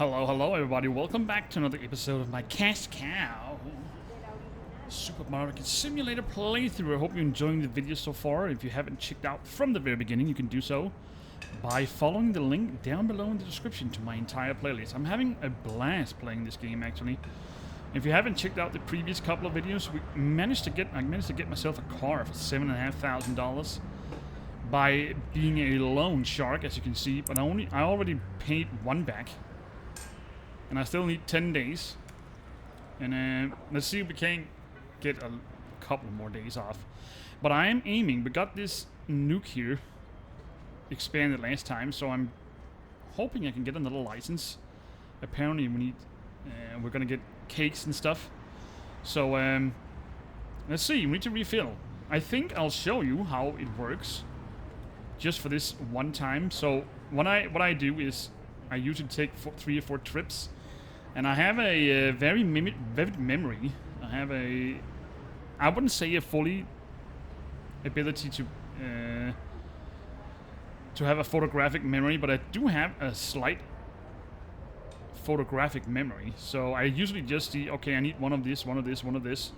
Hello everybody, welcome back to another episode of my Cash Cow Supermarket Simulator playthrough. I hope you're enjoying the video so far. If you haven't checked out from the very beginning, you can do so by following the link down below in the description to my entire playlist. I'm having a blast playing this game actually. If you haven't checked out the previous couple of videos, I managed to get myself a car for $7,500 by being a loan shark, as you can see, but I already paid one back. And I still need 10 days. And let's see if we can get a couple more days off. But I am aiming. We got this nuke here expanded last time, so I'm hoping I can get another license. Apparently we're gonna get cakes and stuff. So let's see, we need to refill. I think I'll show you how it works just for this one time. So what I do is I usually take 3 or 4 trips. And I have a very vivid memory. I wouldn't say a fully ability to have a photographic memory, but I do have a slight photographic memory. So I usually just see, okay, I need one of this, one of this, one of this,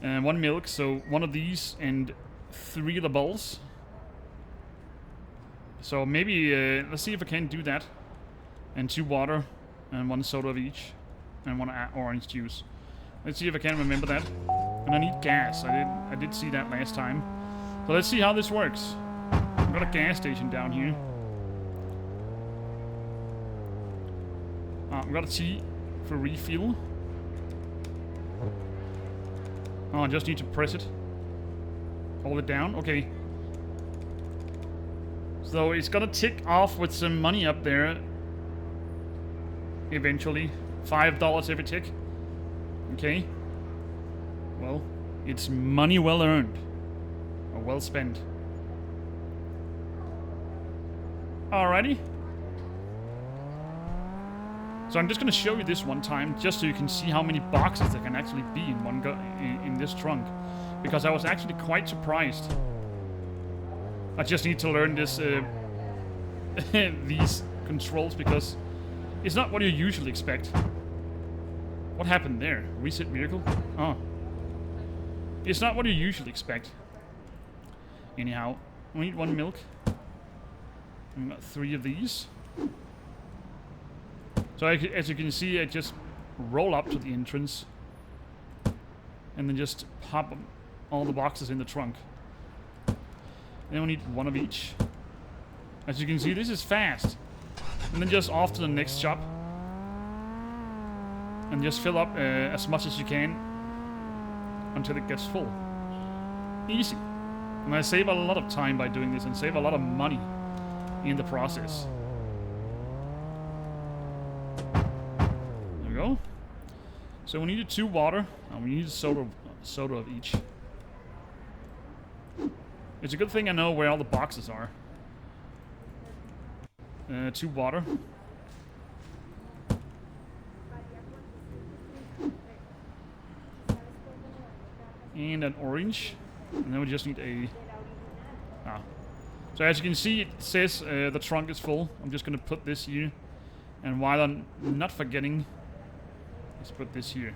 and 1 milk. So 1 of these and 3 of the bowls. So maybe let's see if I can do that. And 2 water. And 1 soda of each. And 1 orange juice. Let's see if I can remember that. And I need gas. I did see that last time. So let's see how this works. I've got a gas station down here. I've got a T for refuel. Oh, I just need to press it. Hold it down. Okay. So it's gonna tick off with some money up there. Eventually. $5 every tick. Okay. Well, it's money well earned. Or well spent. Alrighty. So I'm just going to show you this one time, just so you can see how many boxes there can actually be in one in this trunk. Because I was actually quite surprised. I just need to learn this these controls, because it's not what you usually expect. What happened there? Reset vehicle? Oh. It's not what you usually expect. Anyhow, we need 1 milk. We've got 3 of these. So as you can see, I just roll up to the entrance. And then just pop all the boxes in the trunk. Then we need 1 of each. As you can see, this is fast. And then just off to the next shop. And just fill up as much as you can until it gets full. Easy. And I save a lot of time by doing this and save a lot of money in the process. There we go. So we needed 2 water and we need a soda of each. It's a good thing I know where all the boxes are. 2 water. And an orange. And then we just need a... So as you can see, it says the trunk is full. I'm just going to put this here. And while I'm not forgetting, let's put this here.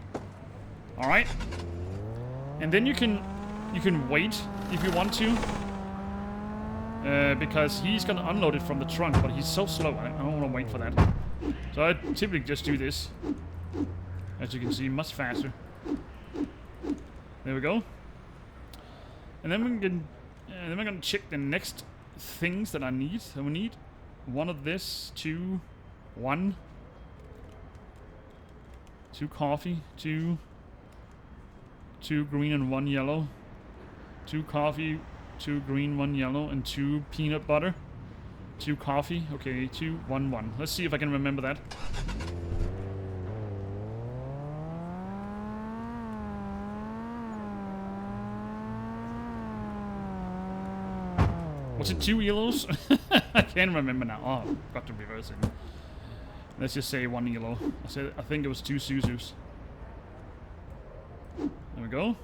Alright. And then you can wait if you want to. Because he's gonna unload it from the trunk, but he's so slow. I don't want to wait for that. So I typically just do this. As you can see, much faster. There we go. And then we're gonna check the next things that I need. So we need 1 of this, 2 coffee, 2 green and 1 yellow, 2 coffee, 2 green, 1 yellow, and 2 peanut butter, 2 coffee. Okay, 2, 1, 1. Let's see if I can remember that. Was it 2 yellows? I can't remember now. Oh, got to reverse it. Let's just say 1 yellow. I think it was 2 Suzus. There we go.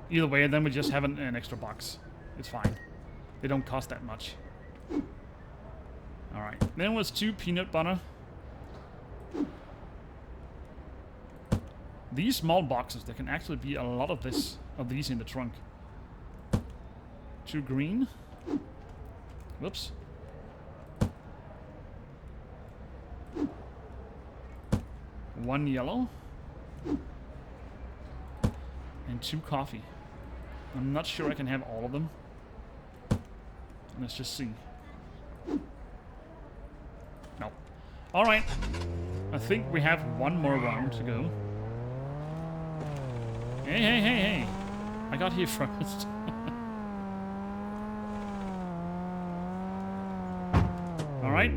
Either way, then we just have an extra box. It's fine. They don't cost that much. Alright, then was 2 peanut butter. These small boxes, there can actually be a lot of these in the trunk. 2 green. Whoops. One yellow. And 2 coffee. I'm not sure I can have all of them. Let's just see. No. Alright. I think we have one more round to go. Hey, hey, hey, hey. I got here first. Alright.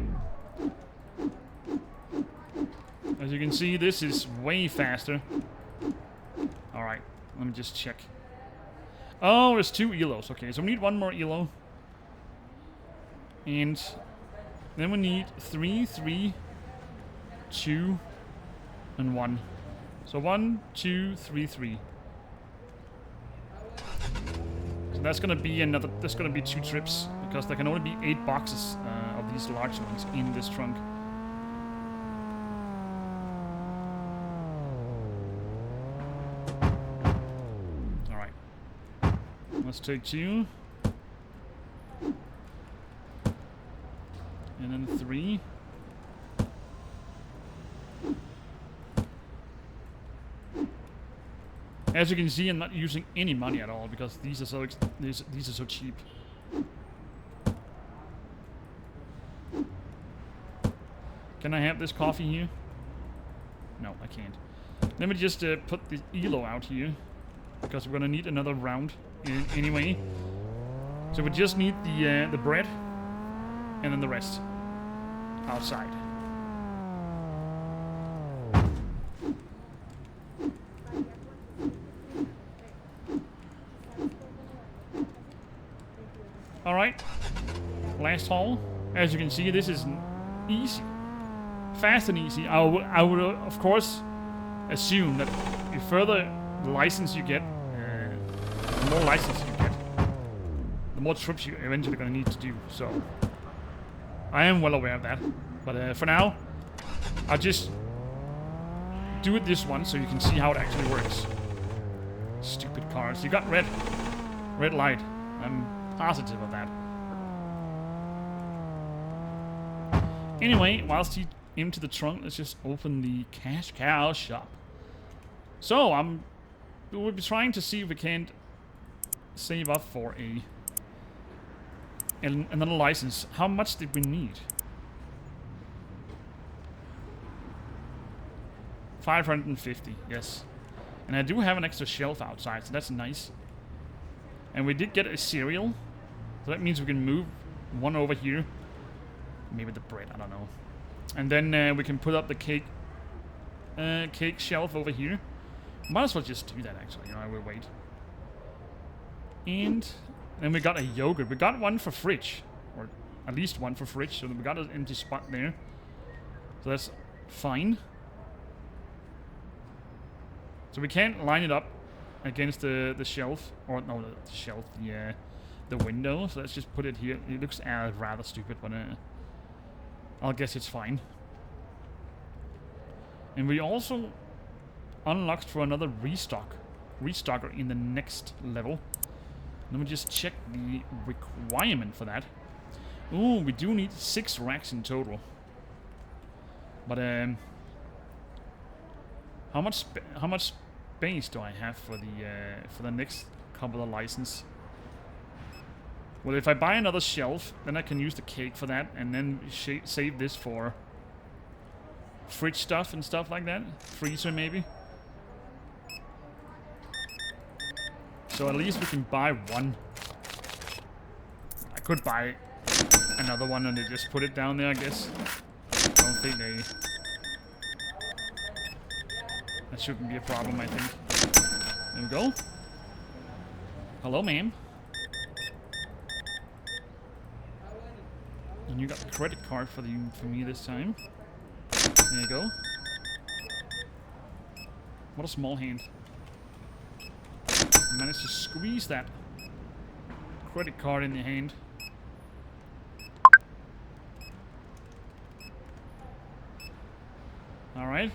As you can see, this is way faster. Alright, let me just check. Oh, there's 2 elos. Okay, so we need one more elo. And then we need 3, 3, 2, and 1. So 1, 2, 3, 3. So that's gonna be another. There's gonna be 2 trips because there can only be 8 boxes of these large ones in this trunk. All right. Let's take 2. And then 3. As you can see, I'm not using any money at all because these are so these are so cheap. Can I have this coffee here? No, I can't. Let me just put the elo out here because we're gonna need another round anyway. So we just need the bread and then the rest outside. Alright, last haul. As you can see, this is easy. Fast and easy. I would of course assume that the further license you get, the more license you get, the more trips you're eventually going to need to do. So, I am well aware of that. But for now, I'll just do it this one so you can see how it actually works. Stupid cars. You got red. Red light. I'm positive of that. Anyway, whilst he into the trunk, let's just open the cash cow shop. So we'll be trying to see if we can't save up for another license. How much did we need? 550, yes. And I do have an extra shelf outside, so that's nice. And we did get a cereal, so that means we can move one over here. Maybe the bread, I don't know. And then we can put up the cake shelf over here. Might as well just do that, actually. You know, I will wait. And then we got a yogurt. We got one for fridge, or at least one for fridge. So we got an empty spot there. So that's fine. So we can't line it up against the shelf, or no, the shelf, the window. So let's just put it here. It looks rather stupid, but I'll guess it's fine. And we also unlocked for another restocker in the next level. Let me just check the requirement for that. Ooh, we do need 6 racks in total. But how much space do I have for the next couple of license? Well, if I buy another shelf, then I can use the cake for that, and then save this for fridge stuff and stuff like that. Freezer, maybe. So at least we can buy one. I could buy another one and they just put it down there, I guess. I don't think that shouldn't be a problem, I think. There we go. Hello, ma'am. And you got the credit card for me this time. There you go. What a small hand. I managed to squeeze that credit card in your hand. Alright.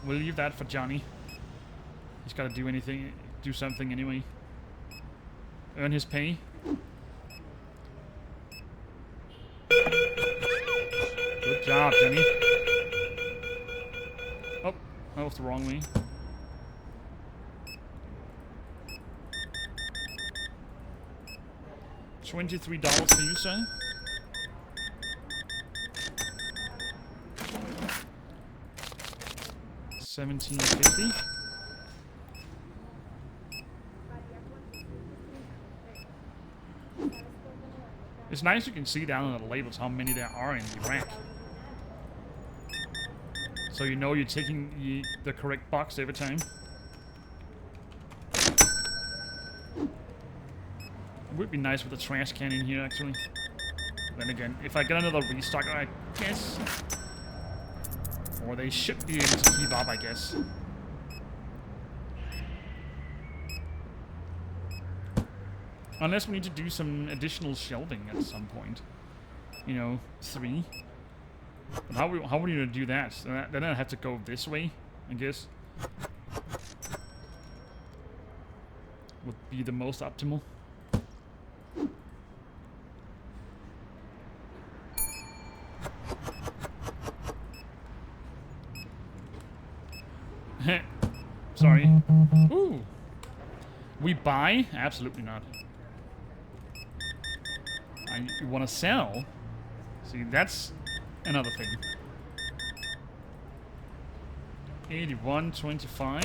We'll leave that for Johnny. He's gotta do something anyway. Earn his pay. Good job, Johnny. Oh, that was the wrong way. $23 for you, sir. $17.50. It's nice you can see down on the labels how many there are in the rack. So you know you're taking the correct box every time. It would be nice with a trash can in here, actually. Then again, if I get another restock, I guess. Or they should be able to keep up, I guess. Unless we need to do some additional shelving at some point. You know, 3. But how are we going to do that? So then I have to go this way, I guess. Would be the most optimal. Sorry. Ooh. We buy? Absolutely not. You want to sell? See, that's another thing. 81.25.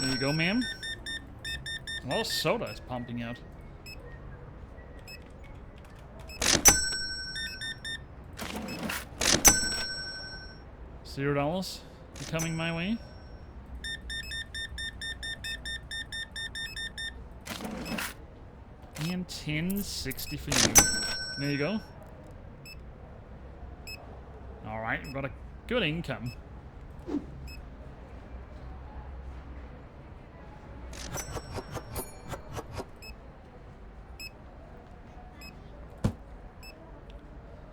There you go, ma'am. A lot of soda is pumping out. $0 coming my way. And $10.60 for you. There you go. Alright, we've got a good income.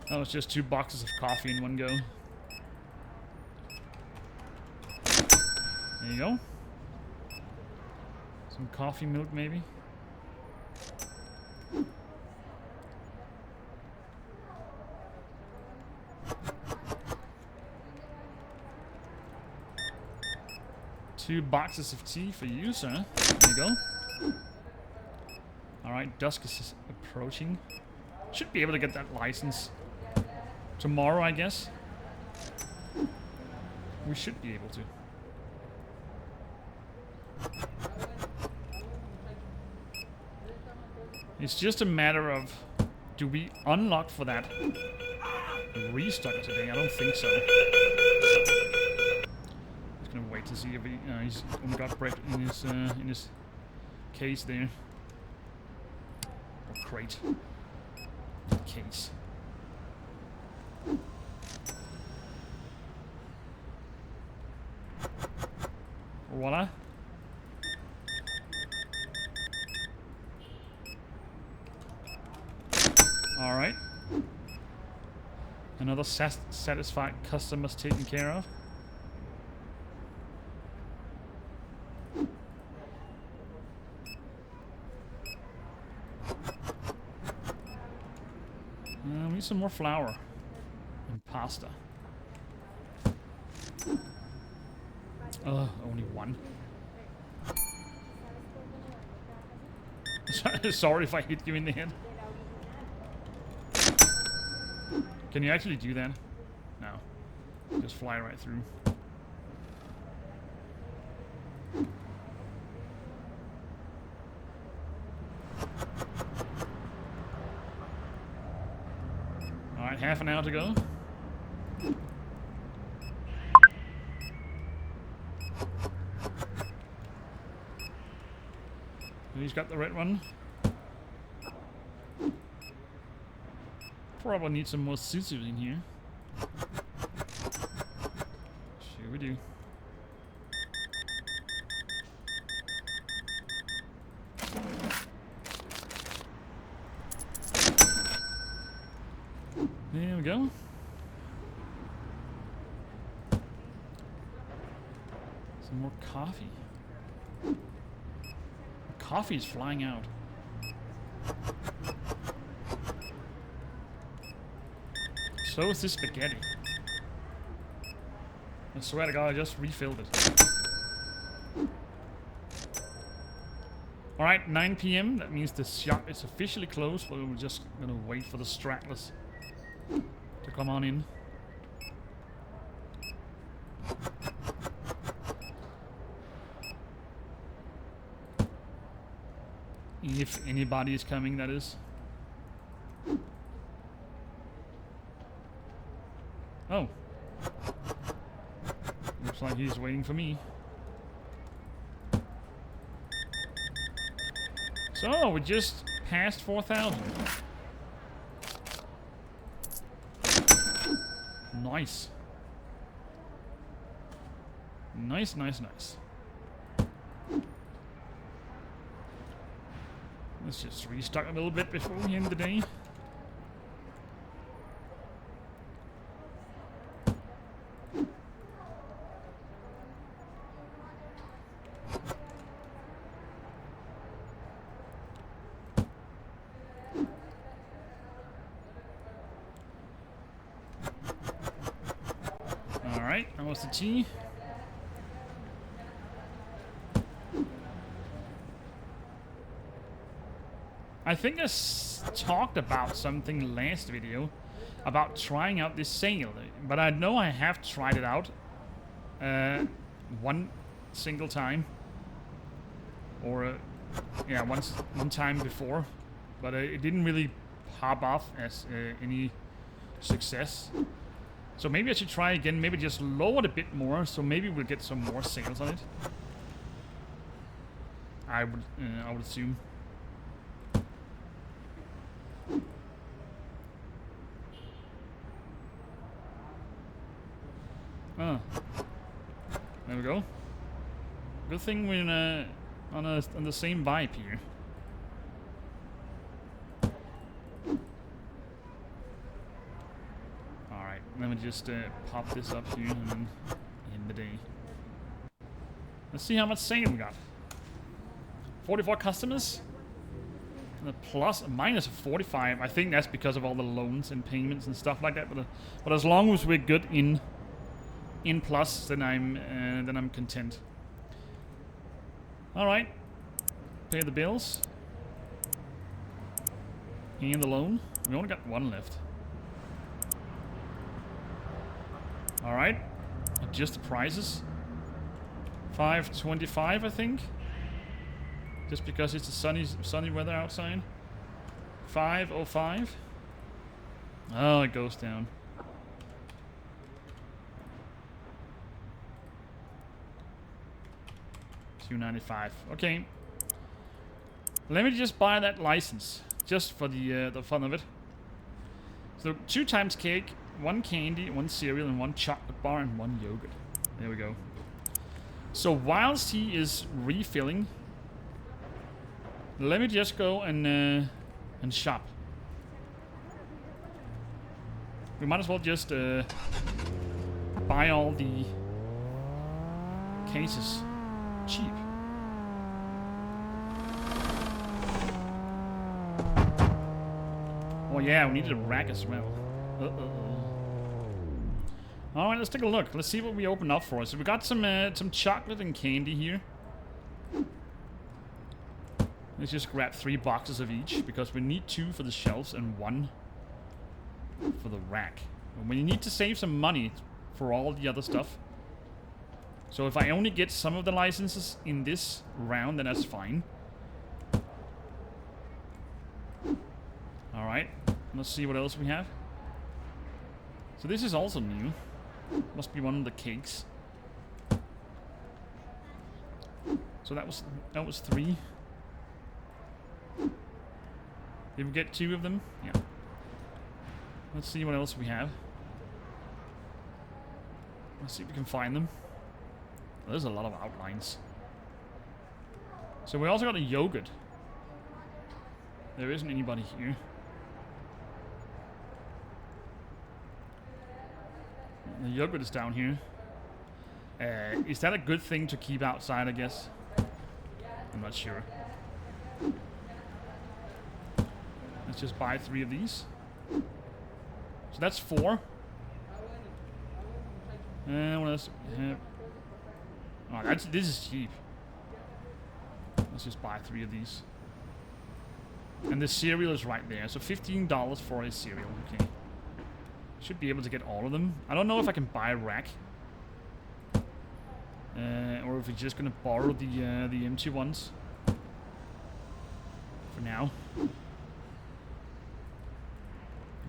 That was just 2 boxes of coffee in one go. There you go. Some coffee milk, maybe. Two boxes of tea for you, sir. There you go. Alright, dusk is approaching. Should be able to get that license tomorrow, I guess. We should be able to. It's just a matter of, do we unlock for that restock today? I don't think so. Just gonna wait to see if he's only got bread in his case there, or crate. Case. Voila. All right. Another satisfied customers taken care of. We need some more flour and pasta. Only one. Sorry if I hit you in the head. Can you actually do that? No. Just fly right through. Alright, half an hour to go. He's got the red one. Probably need some more scissors in here. Sure we do. we go. Some more coffee. Coffee is flying out. So is this spaghetti. I swear to God, I just refilled it. Alright, 9 PM. That means the shop is officially closed, but we're just gonna wait for the stragglers to come on in. If anybody is coming, that is. Oh. Looks like he's waiting for me. So, we just passed 4,000. Nice. Nice, nice, nice. Let's just restock a little bit before we end the day. Alright, that was the tea. I think I talked about something last video about trying out this sale, but I know I have tried it out one single time, or yeah, one time before, but it didn't really pop off as any success. So maybe I should try again. Maybe just lower it a bit more, so maybe we'll get some more sales on it. I would assume. Oh, there we go. Good thing we're on the same vibe here. All right, let me just pop this up here and then end the day. Let's see how much sale we got. 44 customers. And a plus, minus 45. I think that's because of all the loans and payments and stuff like that. But as long as we're good in plus, then I'm content. All right, pay the bills and the loan. We only got one left. All right, adjust the prices. 525, I think. Just because it's a sunny weather outside. 505. Oh, it goes down. $295. Okay. Let me just buy that license, just for the fun of it. So 2 times cake, 1 candy, 1 cereal, and 1 chocolate bar, and 1 yogurt. There we go. So whilst he is refilling, let me just go and shop. We might as well just buy all the cases cheap. Oh yeah, we needed a rack as well. Alright, let's take a look. Let's see what we open up for. So we got some chocolate and candy here. Let's just grab 3 boxes of each, because we need 2 for the shelves and 1 for the rack. And we need to save some money for all the other stuff. So if I only get some of the licenses in this round, then that's fine. Alright, let's see what else we have. So this is also new. Must be one of the cakes. So that was 3. Did we get 2 of them? Yeah. Let's see what else we have. Let's see if we can find them. There's a lot of outlines. So we also got a yogurt. There isn't anybody here. The yogurt is down here. Is that a good thing to keep outside, I guess? I'm not sure. Let's just buy 3 of these. So that's 4. What else? Oh, this is cheap. Let's just buy 3 of these. And the cereal is right there. So $15 for a cereal. Okay. Should be able to get all of them. I don't know if I can buy a rack. Or if we're just gonna borrow the empty ones. For now.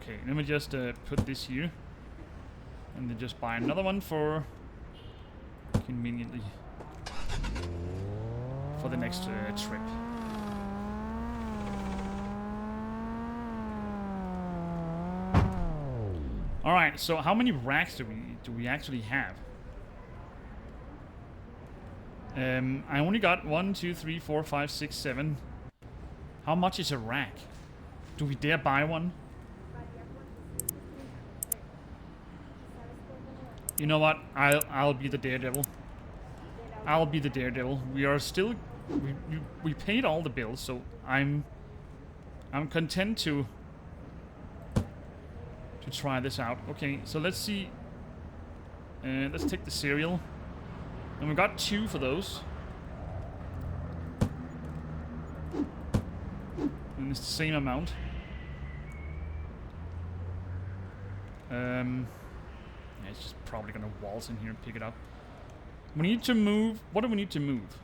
Okay, let me just put this here. And then just buy another one for conveniently for the next trip. All right, so how many racks do we actually have? I only got 1, 2, 3, 4, 5, 6, 7. How much is a rack? Do we dare buy one? You know what? I'll be the daredevil. I'll be the daredevil. We are still we paid all the bills, so I'm content to try this out. Okay, so let's see. Let's take the cereal. And we got 2 for those. And it's the same amount. Yeah, it's just probably gonna waltz in here and pick it up. We need to move. What do we need to move?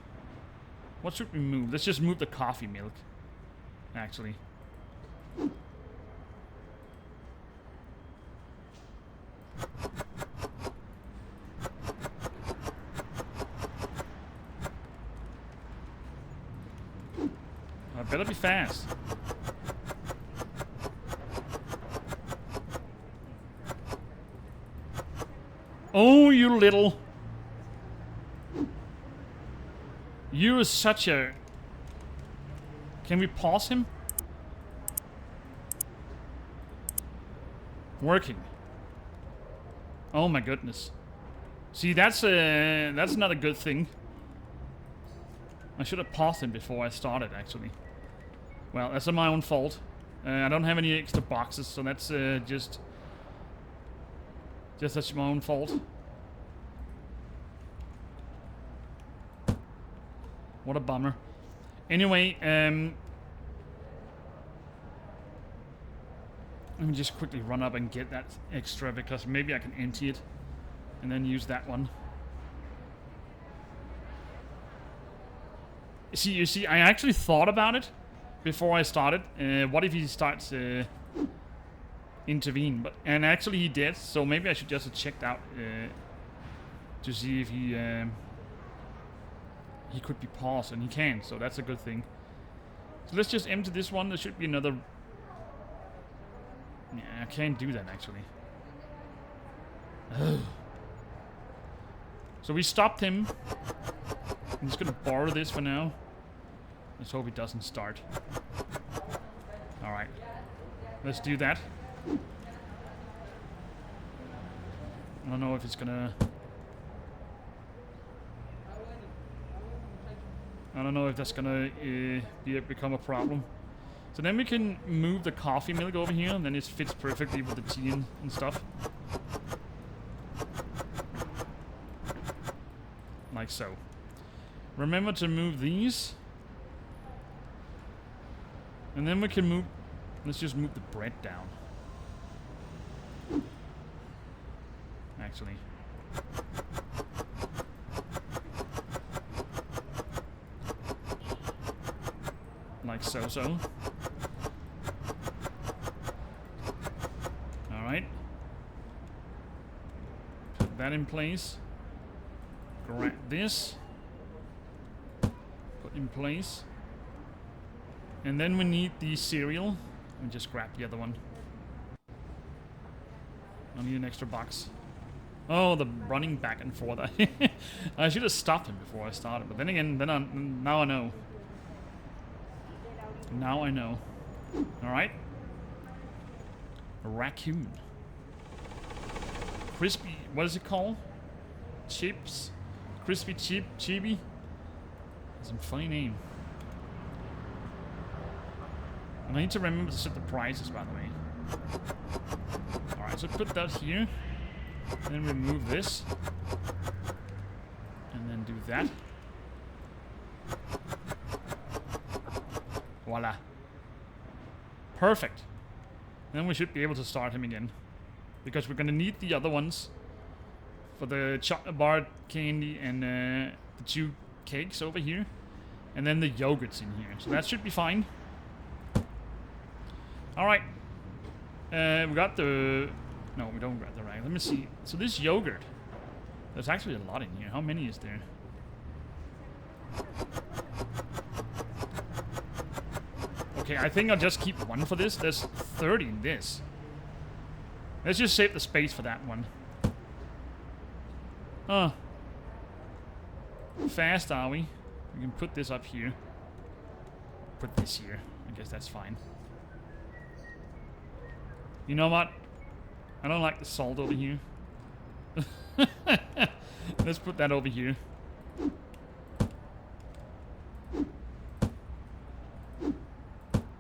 What should we move? Let's just move the coffee milk. Actually. I better be fast. Oh, you little. You are such a... Can we pause him? Working. Oh my goodness. See, that's not a good thing. I should have paused him before I started, actually. Well, that's my own fault. I don't have any extra boxes, so that's just that's my own fault. What a bummer. Anyway, let me just quickly run up and get that extra, because maybe I can empty it and then use that one. You see, I actually thought about it before I started. What if he starts intervene? And actually he did, so maybe I should just have checked out to see if he could be paused, and he can, so that's a good thing. So let's just empty this one. There should be another... Yeah, I can't do that, actually. So we stopped him. I'm just gonna borrow this for now. Let's hope he doesn't start. Alright. Let's do that. I don't know if it's gonna... I don't know if that's gonna become a problem. So then we can move the coffee milk over here, and then it fits perfectly with the tea and stuff. Like so. Remember to move these. And then we can move... Let's just move the bread down. Actually. Like so. Alright. Put that in place. Grab this. Put in place. And then we need the cereal. Let me just grab the other one. I need an extra box. Oh, the running back and forth. I should have stopped him before I started. But then again, now I know. Now I know. Alright. A raccoon. crispy, what is it called? Chips? Crispy chibi? That's a funny name. And I need to remember to set the prices, by the way. Alright, so put that here. And then remove this. And then do that. Voila. Perfect. Then we should be able to start him again. Because we're gonna need the other ones. For the chocolate bar candy and the 2 cakes over here. And then the yogurts in here. So that should be fine. Alright. We got the... No, we don't got the rag. Let me see. So this yogurt. There's actually a lot in here. How many is there? Okay, I think I'll just keep 1 for this. There's 30 in this. Let's just save the space for that one. Huh. Fast are we? We can put this up here. Put this here. I guess that's fine. You know what? I don't like the salt over here. Let's put that over here.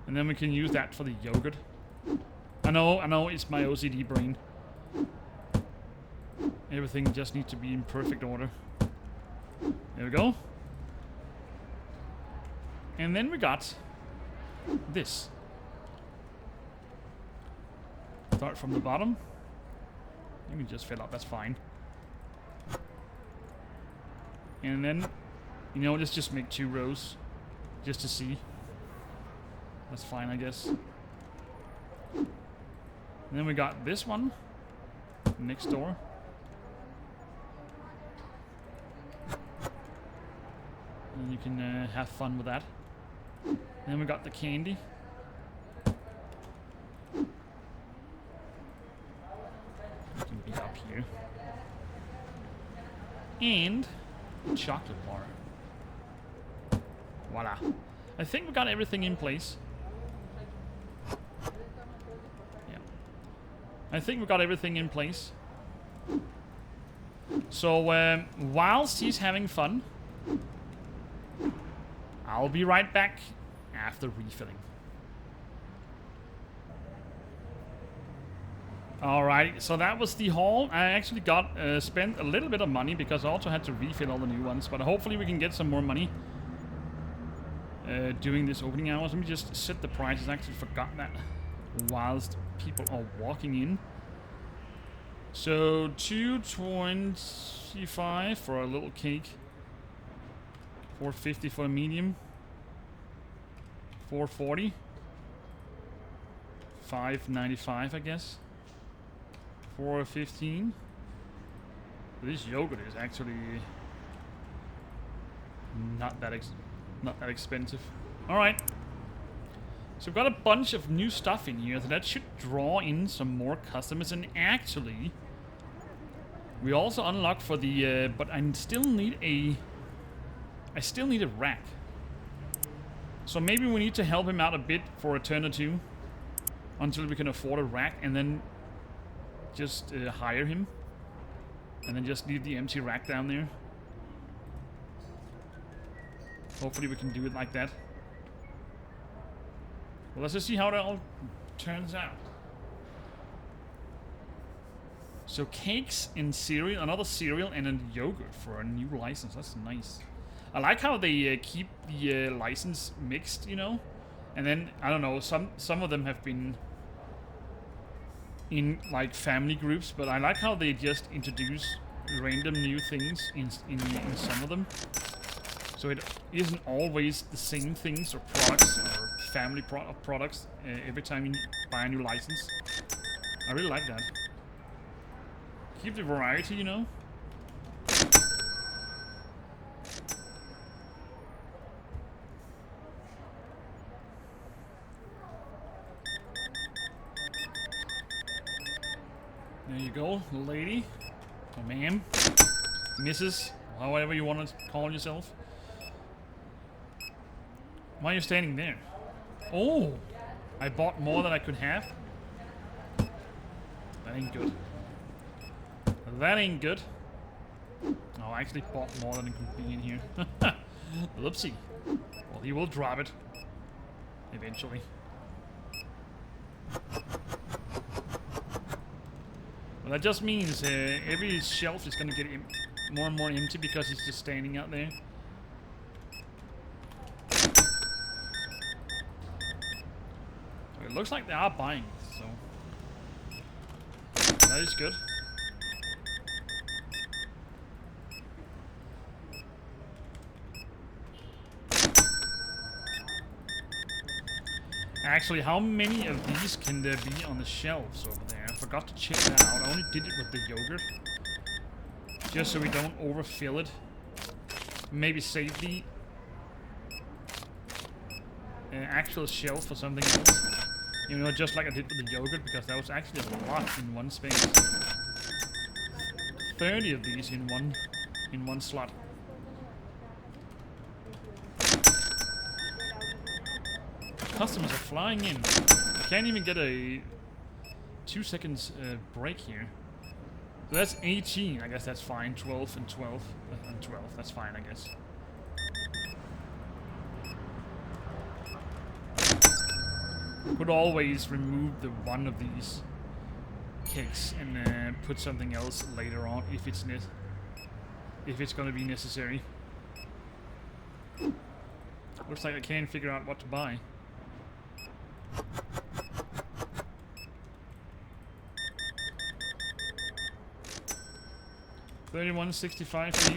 And then we can use that for the yogurt. I know, it's my OCD brain. Everything just needs to be in perfect order. There we go. And then we got this. Start from the bottom. You can just fill up, that's fine. And then, you know, let's just make 2 rows. Just to see. That's fine, I guess. And then we got this one. Next door. And you can have fun with that. And then we got the candy. Be up here. And chocolate bar. Voila. I think we got everything in place. Yeah. I think we got everything in place. So, whilst he's having fun, I'll be right back after refilling. Alright, so that was the haul. I actually got spent a little bit of money because I also had to refill all the new ones. But hopefully we can get some more money doing this opening hours. Let me just set the prices. I actually forgot that whilst people are walking in. So $2.25 for a little cake. $4.50 for a medium. $4.40. $5.95, I guess. $4.15. This yogurt is actually not that expensive. All right. So we've got a bunch of new stuff in here, so that should draw in some more customers. And actually, we also unlocked for the. But I still need a. I still need a rack. So maybe we need to help him out a bit for a turn or two, until we can afford a rack, and then just hire him, and then just leave the empty rack down there. Hopefully we can do it like that. Well, let's just see how that all turns out. So cakes and cereal, another cereal and a yogurt for a new license. That's nice. I like how they keep the license mixed, you know, and then I don't know. Some of them have been in like family groups, but I like how they just introduce random new things in some of them. So it isn't always the same things or products or family products every time you buy a new license. I really like that. Keep the variety, you know. There you go, lady, or ma'am, Mrs., however you want to call yourself. Why are you standing there? Oh, I bought more than I could have. That ain't good. That ain't good. Oh, I actually bought more than it could be in here. Whoopsie. Well, he will drop it. Eventually. Well, that just means every shelf is gonna get more and more empty because he's just standing out there. So it looks like they are buying, so that is good. Actually, how many of these can there be on the shelves over there? I forgot to check that out. I only did it with the yogurt. Just so we don't overfill it. Maybe save the actual shelf for something else. You know, just like I did with the yogurt, because that was actually a lot in one space. 30 of these in one slot. Customers are flying in. I can't even get a 2 seconds break here. So that's 18. I guess that's fine. 12 and 12 and 12. That's fine, I guess. Could always remove the one of these cakes and put something else later on if it's going to be necessary. Looks like I can't figure out what to buy. $31.65 for you.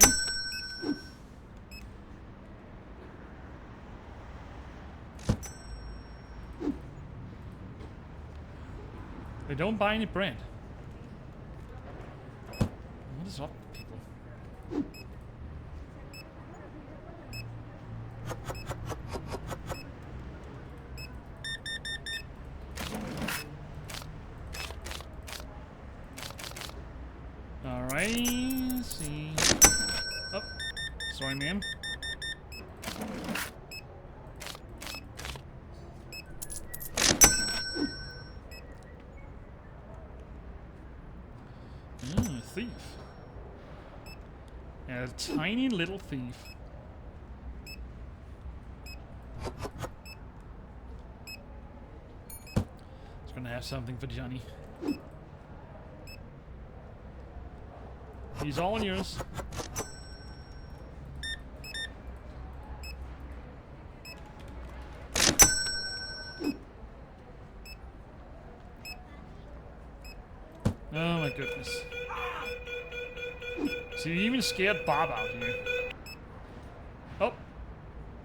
They don't buy any bread. What is up, people? Alright, let's see. Oh, sorry, ma'am. Thief. A tiny little thief. It's gonna have something for Johnny. He's all yours. Oh my goodness. So you even scared Bob out here. Oh.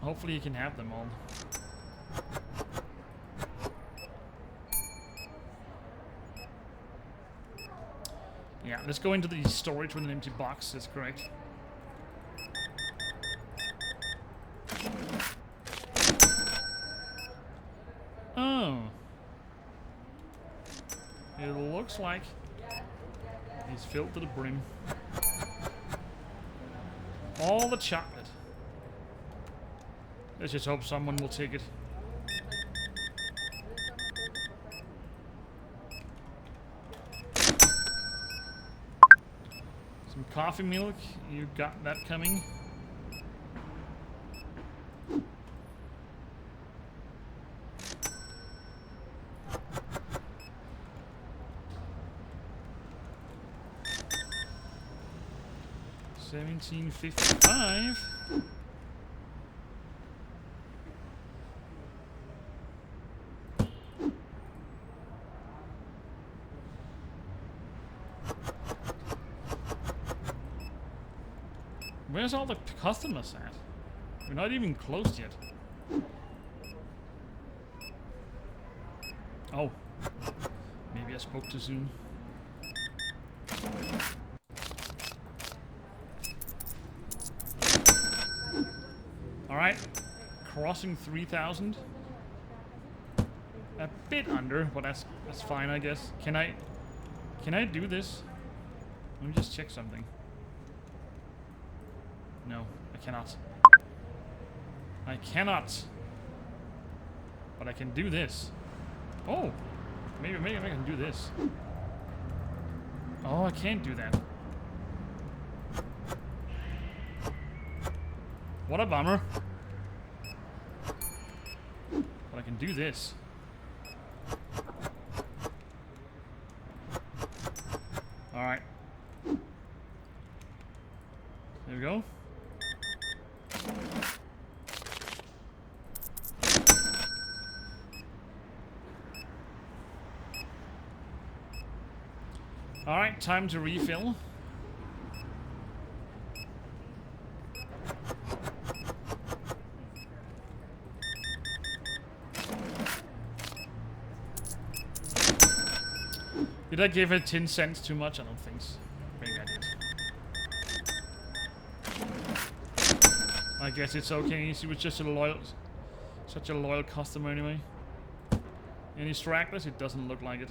Hopefully he can have them all. Yeah, let's go into the storage with an empty box, that's correct. Oh. It looks like he's filled to the brim. All the chocolate. Let's just hope someone will take it. Some coffee milk. You got that coming. $17.55. Where's all the customers at? We're not even closed yet. Oh. Maybe I spoke too soon. Alright. Crossing 3,000. A bit under, but that's fine, I guess. Can I do this? Let me just check something. No, I cannot. I cannot. But I can do this. Oh! Maybe I can do this. Oh, I can't do that. What a bummer. But I can do this. Alright. There we go. Alright, time to refill. Did I give it 10 cents too much? I don't think so. Maybe I did. I guess it's okay. She was just such a loyal customer anyway. Any stragglers? It doesn't look like it.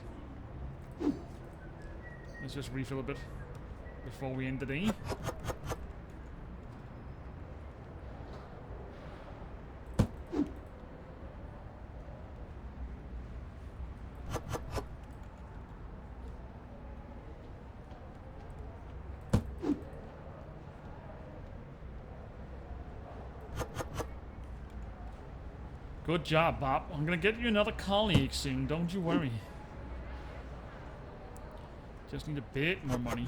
Let's just refill a bit before we end the day. Good job, Bob. I'm gonna get you another colleague soon, don't you worry. Just need a bit more money.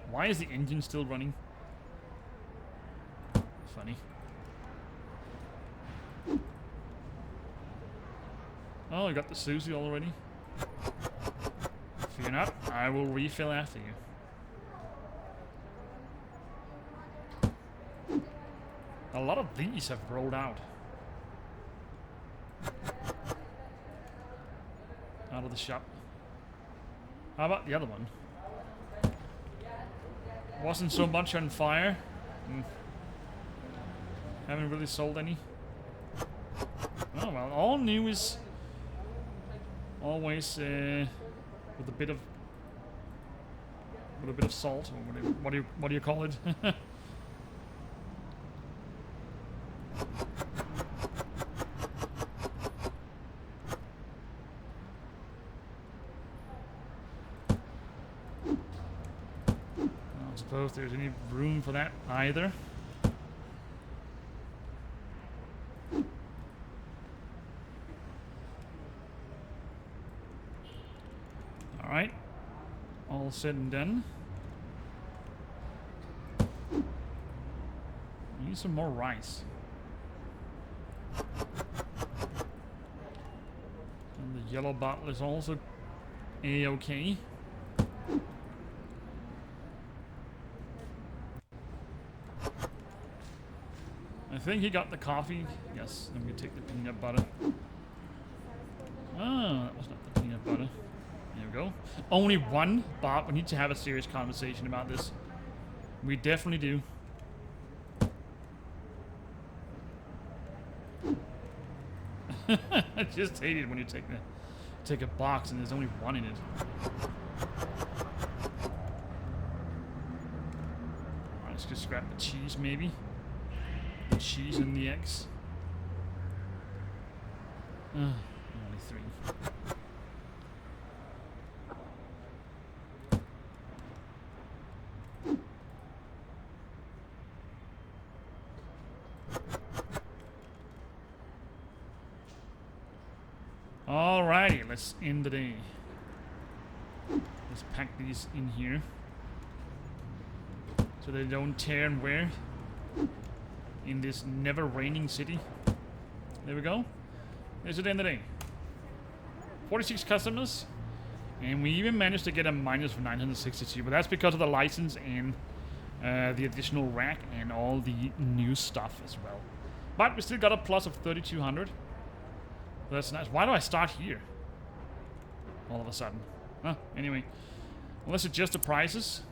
Why is the engine still running? Funny. Oh, I got the Susie already. Fear not, I will refill after you. A lot of these have rolled out. Out of the shop. How about the other one? Wasn't so much on fire. Haven't really sold any. Oh well, all new is always with a bit of salt, or what do you call it? I don't suppose there's any room for that either. Alright. All said and done. Need some more rice. And the yellow bottle is also A-okay. I think he got the coffee. Yes, I'm gonna take the peanut butter. Oh, that was not the peanut butter. There we go. Only one? Bob, we need to have a serious conversation about this. We definitely do. I just hate it when you take a box and there's only one in it. Alright, let's just grab the cheese maybe. The cheese and the eggs. Only 3. Alrighty, let's end the day. Let's pack these in here so they don't tear and wear in this never raining city. There we go. There's the end of the day. 46 customers, and we even managed to get a minus of 962, but that's because of the license and the additional rack and all the new stuff as well. But we still got a plus of 3,200. That's nice. Why do I start here? All of a sudden. Huh, anyway. Well, let's adjust the prices.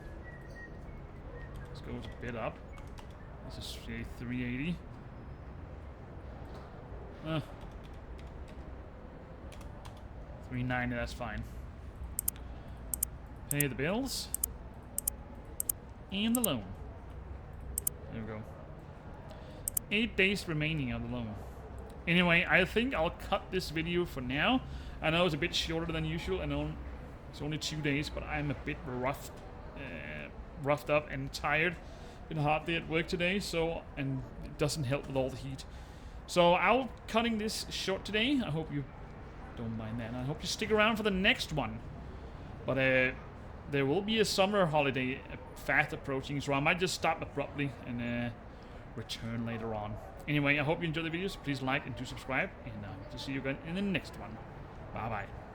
Let's go a bit up. Let's just say 380. 390, that's fine. Pay the bills. And the loan. There we go. 8 days remaining on the loan. Anyway, I think I'll cut this video for now. I know it's a bit shorter than usual. I know it's only 2 days, but I'm a bit roughed up and tired Been a hard day at work today, so, and it doesn't help with all the heat. So I'll cutting this short today. I hope you don't mind that. I hope you stick around for the next one. But there will be a summer holiday fast approaching, so I might just stop abruptly and return later on. Anyway, I hope you enjoyed the videos. Please like and do subscribe, and to see you again in the next one. Bye bye.